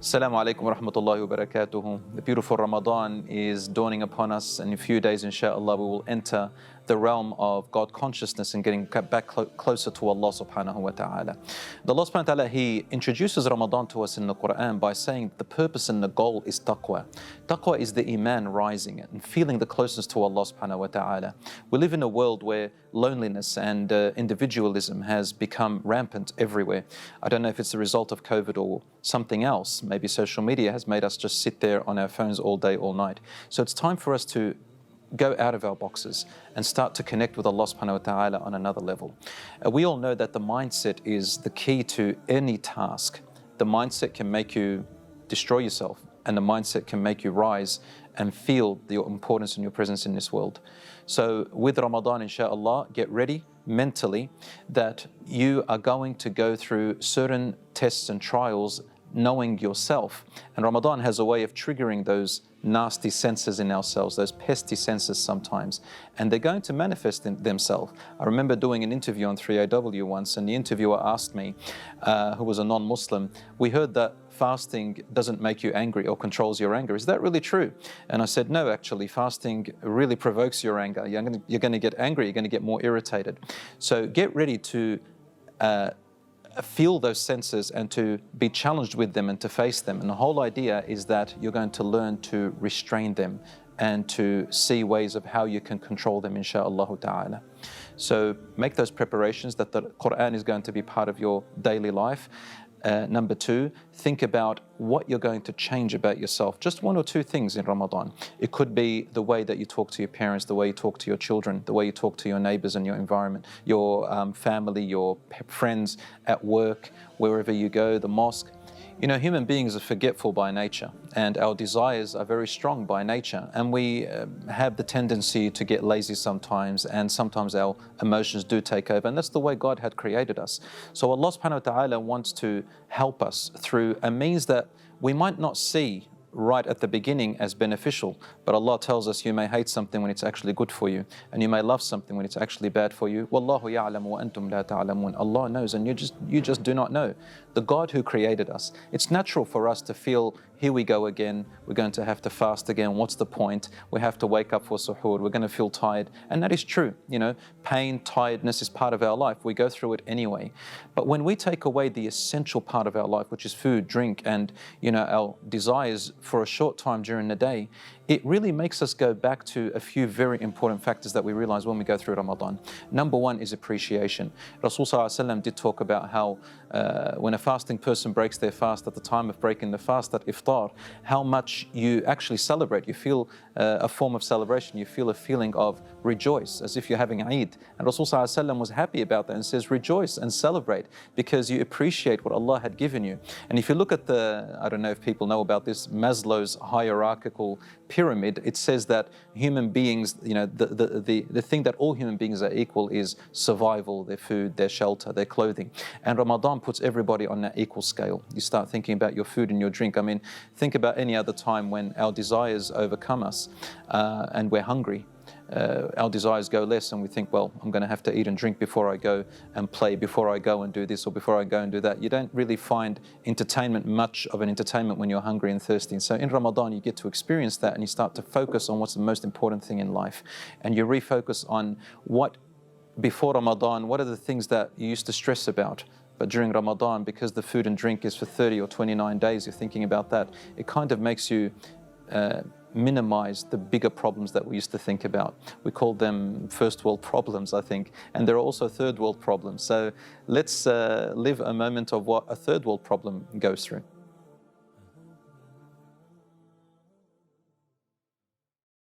Assalamu alaikum wa rahmatullahi wa barakatuhu. The beautiful Ramadan is dawning upon us, and in a few days, inshallah, we will enter the realm of God consciousness and getting back closer to Allah subhanahu wa ta'ala. The Allah subhanahu wa ta'ala, He introduces Ramadan to us in the Quran by saying the purpose and the goal is taqwa. Taqwa is the iman rising and feeling the closeness to Allah subhanahu wa ta'ala. We live in a world where loneliness and individualism has become rampant everywhere. I don't know if it's the result of COVID or something else. Maybe social media has made us just sit there on our phones all day, all night. So it's time for us to go out of our boxes and start to connect with Allah subhanahu wa ta'ala on another level. We all know that the mindset is the key to any task. The mindset can make you destroy yourself, and the mindset can make you rise and feel your importance and your presence in this world. So with Ramadan, inshallah, get ready mentally that you are going to go through certain tests and trials knowing yourself. And Ramadan has a way of triggering those nasty senses in ourselves, those pesky senses sometimes, and they're going to manifest themselves. I remember doing an interview on 3AW once, and the interviewer asked me, who was a non-Muslim, we heard that fasting doesn't make you angry or controls your anger. Is that really true? And I said, no, actually, fasting really provokes your anger. You're going to get angry, you're going to get more irritated. So get ready to feel those senses and to be challenged with them and to face them. And the whole idea is that you're going to learn to restrain them and to see ways of how you can control them, insha'Allah ta'ala. So make those preparations that the Quran is going to be part of your daily life. Number two, think about what you're going to change about yourself. Just one or two things in Ramadan. It could be the way that you talk to your parents, the way you talk to your children, the way you talk to your neighbors and your environment, your family, your friends at work, wherever you go, the mosque. You know, human beings are forgetful by nature, and our desires are very strong by nature, and we have the tendency to get lazy sometimes, and sometimes our emotions do take over, and that's the way God had created us. So Allah subhanahu wa ta'ala wants to help us through a means that we might not see right at the beginning as beneficial, but Allah tells us you may hate something when it's actually good for you, and you may love something when it's actually bad for you. Wallahu ya'lamu wa antum la ta'lamun. Allah knows and you just do not know. The God who created us. It's natural for us to feel, here we go again, we're going to have to fast again, what's the point? We have to wake up for suhoor, we're going to feel tired. And that is true, you know, pain, tiredness is part of our life. We go through it anyway. But when we take away the essential part of our life, which is food, drink, and, you know, our desires for a short time during the day, it really makes us go back to a few very important factors that we realize when we go through Ramadan. Number one is appreciation. Rasul Sallallahu Alaihi Wasallam did talk about how when a fasting person breaks their fast, at the time of breaking the fast, at iftar, how much you actually celebrate. You feel a form of celebration. You feel a feeling of rejoice, as if you're having Eid. And Rasul Sallallahu Alaihi Wasallam was happy about that and says, rejoice and celebrate because you appreciate what Allah had given you. And if you look at the, I don't know if people know about this, Maslow's hierarchical pyramid, it says that human beings, you know, the thing that all human beings are equal is survival, their food, their shelter, their clothing. And Ramadan puts everybody on that equal scale. You start thinking about your food and your drink. I mean, think about any other time when our desires overcome us and we're hungry. Our desires go less and we think, well, I'm going to have to eat and drink before I go and play, before I go and do this or before I go and do that. You don't really find entertainment, much of an entertainment, when you're hungry and thirsty. And so in Ramadan, you get to experience that and you start to focus on what's the most important thing in life. And you refocus on what, before Ramadan, what are the things that you used to stress about? But during Ramadan, because the food and drink is for 30 or 29 days, you're thinking about that. It kind of makes you minimize the bigger problems that we used to think about. We call them first world problems, I think, and there are also third world problems. So let's live a moment of what a third world problem goes through.